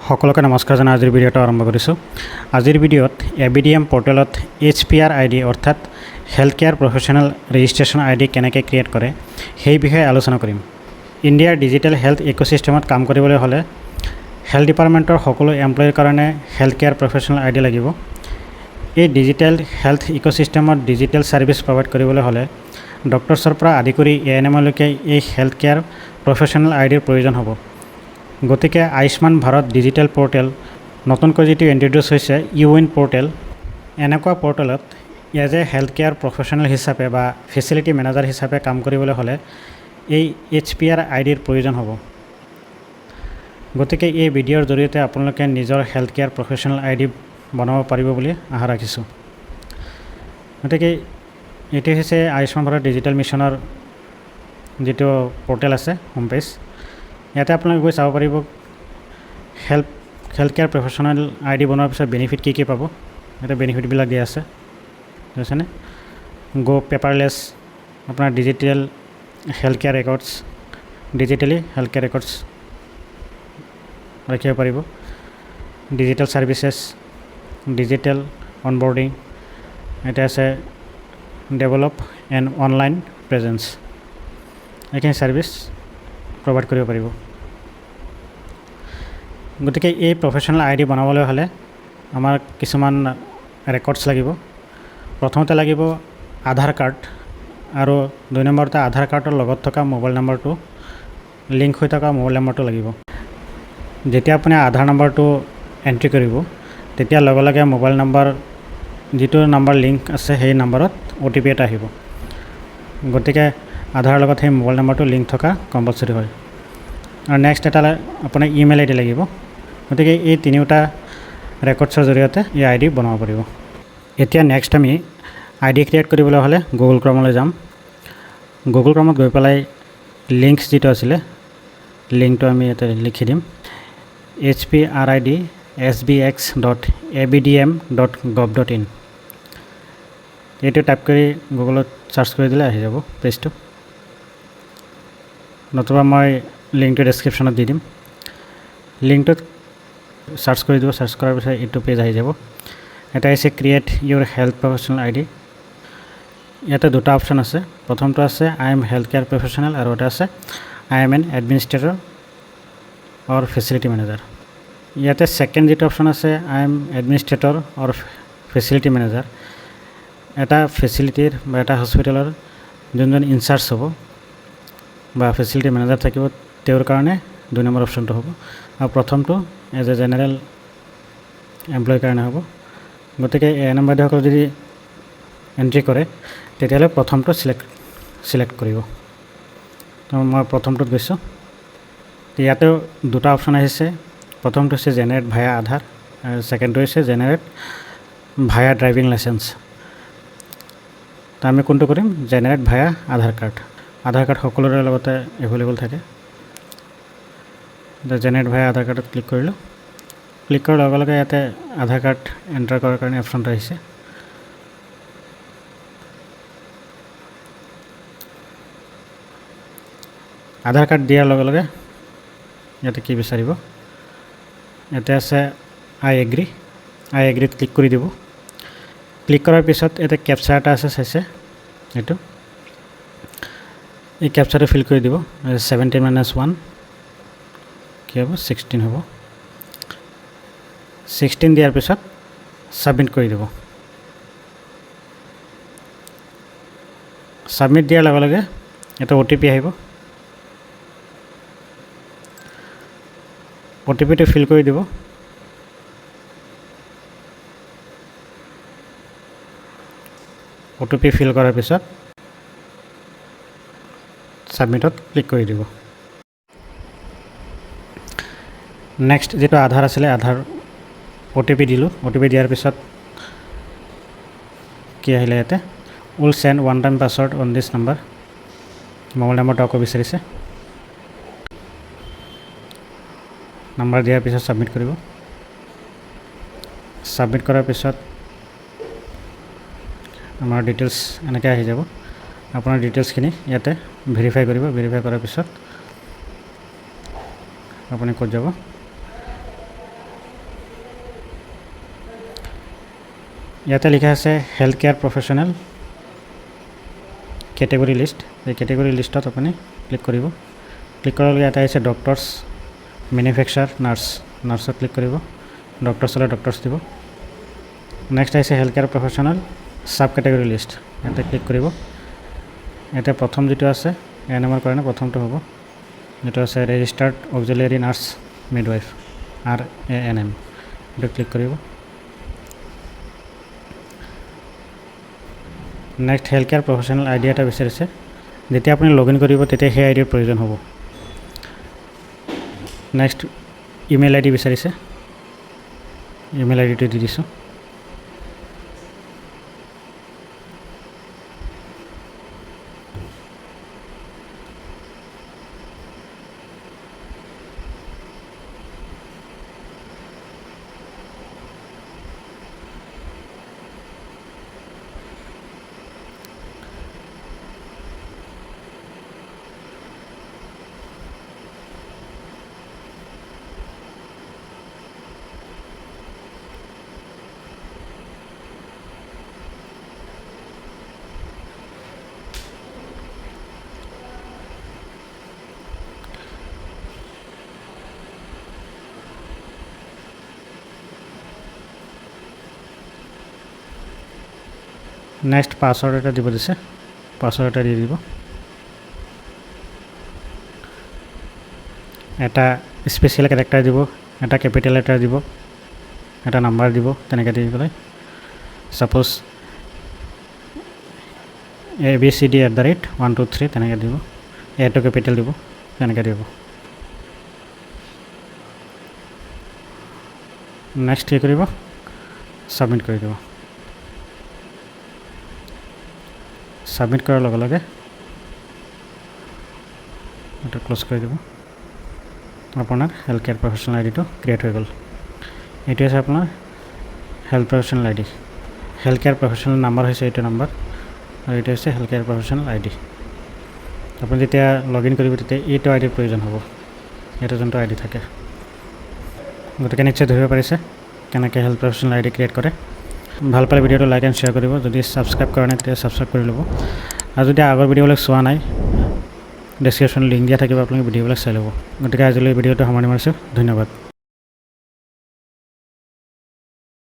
সকলোকে নমস্কাৰ জনাই আজিৰ ভিডিঅ'টো আৰম্ভ কৰিছোঁ। আজিৰ ভিডিঅ'ত ABDM পৰ্টেলত HPR ID অৰ্থাৎ health care professional registration ID কেনেকৈ ক্ৰিয়েট কৰে সেই বিষয়ে আলোচনা কৰিম। ইণ্ডিয়াৰ ডিজিটেল হেল্থ ইক'চিষ্টেমত কাম কৰিবলৈ হ'লে হেল্থ ডিপাৰ্টমেণ্টৰ সকলো এমপ্লয়ীৰ কাৰণে হেল্থ কেয়াৰ প্ৰফেশ্যনেল ID লাগিব। এই ডিজিটেল হেল্থ ইক'চিষ্টেমত ডিজিটেল ছাৰ্ভিচ প্ৰভাইড কৰিবলৈ হ'লে ডক্টৰছৰ পৰা আদি কৰি ANMলৈকে এই হেল্থ কেয়াৰ প্ৰফেশ্যনেল IDৰ প্ৰয়োজন হ'ব। গতিকে আয়ুষ্মান ভাৰত ডিজিটেল পৰ্টেল নতুনকৈ যিটো ইণ্ট্ৰডিউচ হৈছে ইউইন পৰ্টেল, এনেকুৱা পৰ্টেলত as a health care professional হিচাপে বা ফেচিলিটি মেনেজাৰ হিচাপে কাম কৰিবলৈ হ'লে এই HPR IDৰ প্ৰয়োজন হ'ব। গতিকে এই ভিডিঅ'ৰ জৰিয়তে আপোনালোকে নিজৰ হেল্থ কেয়াৰ প্ৰফেশ্যনেল ID বনাব পাৰিব বুলি আশা ৰাখিছোঁ। গতিকে এইটো হৈছে আয়ুষ্মান ভাৰত ডিজিটেল মিছনৰ যিটো পৰ্টেল আছে হোম পেজ। ইয়াতে আপোনালোকে গৈ চাব পাৰিব হেল্থ কেয়াৰ প্ৰফেশ্যনেল ID বনোৱাৰ পিছত বেনিফিট কি পাব। ইয়াতে বেনিফিটবিলাক দিয়া আছে, বুজিছেনে? গো পেপাৰলেছ, আপোনাৰ digital health care records, digitally health care records ৰাখিব পাৰিব। ডিজিটেল ছাৰ্ভিচেছ, ডিজিটেল অনবৰ্ডিং, এটা আছে ডেভেলপ এণ্ড অনলাইন প্ৰেজেঞ্চ, এইখিনি ছাৰ্ভিচ প্ৰভাইড কৰিব পাৰিব। গতিকে এই প্ৰফেশ্যনেল ID বনাবলৈ হ'লে আমাৰ কিছুমান ৰেকৰ্ডছ লাগিব। প্ৰথমতে লাগিব আধাৰ কাৰ্ড, আৰু 2 নম্বৰতে আধাৰ কাৰ্ডৰ লগত থকা মোবাইল নম্বৰটো, লিংক হৈ থকা মোবাইল নম্বৰটো লাগিব। যেতিয়া আপুনি আধাৰ নম্বৰটো এণ্ট্ৰি কৰিব তেতিয়া লগে লগে মোবাইল নম্বৰ যিটো নম্বৰ লিংক আছে সেই নম্বৰত OTP এটা আহিব। গতিকে আধাৰৰ লগত সেই মোবাইল নম্বৰটো লিংক থকা কম্পালচৰি হয়। আৰু নেক্সট এটা আপোনাৰ ইমেইল ID লাগিব। গতিকে এই তিনিওটা ৰেকৰ্ডছৰ জৰিয়তে এই ID বনাব পাৰিব। এতিয়া নেক্সট আমি ID ক্ৰিয়েট কৰিবলৈ হ'লে গুগল ক্ৰমলৈ যাম। গুগল ক্ৰমত গৈ পেলাই লিংকছ যিটো আছিলে লিংকটো আমি ইয়াতে লিখি দিম, hprid.sbx.abdm.gov.in। এইটো টাইপ কৰি গুগলত চাৰ্চ কৰি দিলে আহি যাব পেজটো, নতুবা মই লিংকটো ডেছক্ৰিপশ্যনত দি দিম। লিংকটোত চাৰ্চ কৰি দিব, চাৰ্চ কৰাৰ পিছত এইটো পেজ আহি যাব। এটা হৈছে create your health professional ID। ইয়াতে দুটা অপশ্যন আছে। প্ৰথমটো আছে I am health care professional, আৰু এটা আছে I am an administrator or facility manager. ইয়াতে ছেকেণ্ড যিটো অপশ্যন আছে I am administrator or facility manager, এটা ফেচিলিটিৰ বা এটা হস্পিটেলৰ যোনজন ইনচাৰ্জ হ'ব বা ফেচিলিটি মেনেজাৰ থাকিব তেওঁৰ কাৰণে 2 নম্বৰ অপশ্যনটো হ'ব, আৰু প্ৰথমটো এজ এ জেনেৰেল এমপ্লয়ীৰ কাৰণে হ'ব। গতিকে ANM বাইদেউসকলে যদি এণ্ট্ৰি কৰে তেতিয়াহ'লে প্ৰথমটো চিলেক্ট কৰিব। মই প্ৰথমটোত গৈছোঁ। ইয়াতেও দুটা অপশ্যন আহিছে। প্ৰথমটো হৈছে জেনেৰেট ভায়া আধাৰ, আৰু ছেকেণ্ডটো হৈছে জেনেৰেট ভায়া ড্ৰাইভিং লাইচেঞ্চ। তো আমি কোনটো কৰিম? জেনেৰেট ভায়া আধাৰ কাৰ্ড। আধাৰ কাৰ্ড সকলোৰে লগতে এভেইলেবল থাকে। জেনেৰেট ভায়া আধাৰ কাৰ্ডত ক্লিক কৰিলোঁ। ক্লিক কৰাৰ লগে লগে ইয়াতে আধাৰ কাৰ্ড এণ্টাৰ কৰাৰ কাৰণে অপশ্যনটো আহিছে। আধাৰ কাৰ্ড দিয়াৰ লগে লগে ইয়াতে কি বিচাৰিব? ইয়াতে আছে আই এগ্ৰিত ক্লিক কৰি দিব। ক্লিক কৰাৰ পিছত ইয়াতে কেপচাৰ এটা আছে, চাইছে এইটো, এই কেপচাৰটো ফিল কৰি দিব। 17 - 1 কি হ'ব? 16 হ'ব। 16 দিয়াৰ পিছত ছাবমিট কৰি দিব। ছাবমিট দিয়াৰ লগে লগে এটা OTP আহিব। OTPটো ফিল কৰি দিব। OTP ফিল কৰাৰ পিছত ছাবমিটত ক্লিক কৰি দিব। নেক্সট যিটো আধাৰ আছিলে, আধাৰ OTP দিলোঁ। OTP দিয়াৰ পিছত কি আহিলে? ইয়াতে will send one time password on this number, mobile নম্বৰটো আকৌ বিচাৰিছে। নাম্বাৰ দিয়াৰ পিছত ছাবমিট কৰিব। ছাবমিট কৰাৰ পিছত আমাৰ ডিটেইলছ এনেকৈ আহি যাব। আপোনাৰ ডিটেইলছখিনি ইয়াতে ভেৰিফাই কৰিব। ভেৰিফাই কৰাৰ পিছত আপুনি ক'ত যাব? ইয়াতে লিখা আছে health care professional category list. এই কেটেগৰী লিষ্টত আপুনি ক্লিক কৰিব। ক্লিক কৰাৰ লগে ইয়াতে আহিছে ডক্টৰছ, মেনুফেকচাৰ, নাৰ্ছত ক্লিক কৰিব। ডক্টৰছ হ'লে ডক্টৰছ দিব। নেক্সট আহিছে health care professional sub category list. ইয়াতে ক্লিক কৰিব। এতিয়া প্ৰথম যিটো আছে ANMৰ কাৰণে প্ৰথমটো হ'ব, যেটো আছে registered auxiliary nurse midwife RANM, এইটো ক্লিক কৰিব। Next health care professional ID এটা বিচাৰিছে। যেতিয়া আপুনি লগ ইন কৰিব তেতিয়া সেই আইডিৰ প্ৰয়োজন হ'ব। নেক্সট ইমেইল ID বিচাৰিছে, ইমেইল আইডিটো দি দিছোঁ। নেক্সট পাছৱৰ্ড এটা দিব দিছে, পাছৱৰ্ড এটা দি দিব। এটা স্পেচিয়েল কেৰেক্টাৰ দিব, এটা কেপিটেল লেটাৰ দিব, এটা নাম্বাৰ দিব, তেনেকৈ দি পেলাই ছাপ'জ ABCD@123 তেনেকৈ দিব। এটো কেপিটেল দিব, তেনেকৈ দিব। নেক্সট কি কৰিব, ছাবমিট কৰি দিব। ছাবমিট কৰাৰ লগে লগে এইটো ক্ল'জ কৰি দিব। আপোনাৰ হেল্থ কেয়াৰ প্ৰফেশ্যনেল আইডিটো ক্ৰিয়েট হৈ গ'ল। এইটো আছে আপোনাৰ health professional ID। Health care professional number হৈছে এইটো নাম্বাৰ, আৰু এইটো হৈছে হেল্থ কেয়াৰ প্ৰফেশ্যনেল ID। আপুনি যেতিয়া লগ ইন কৰিব তেতিয়া এইটো আইডিৰ প্ৰয়োজন হ'ব, এইটো যোনটো ID থাকে। গতিকে নিশ্চয় ধৰিব পাৰিছে কেনেকৈ হেল্থ প্ৰফেশ্যনেল ID ক্ৰিয়েট কৰে। ভাল পালে ভিডিঅ'টো লাইক এণ্ড শ্বেয়াৰ কৰিব। যদি ছাবস্ক্ৰাইব কৰা নাই তেতিয়া ছাবস্ক্ৰাইব কৰি ল'ব। আৰু যদি আগৰ ভিডিঅ'বিলাক চোৱা নাই ডেছক্ৰিপশ্যনত লিংক দিয়া থাকিব, আপোনালোকে ভিডিঅ'বিলাক চাই ল'ব। গতিকে আজিলৈ ভিডিঅ'টো সামৰণি মাৰিছোঁ। ধন্যবাদ।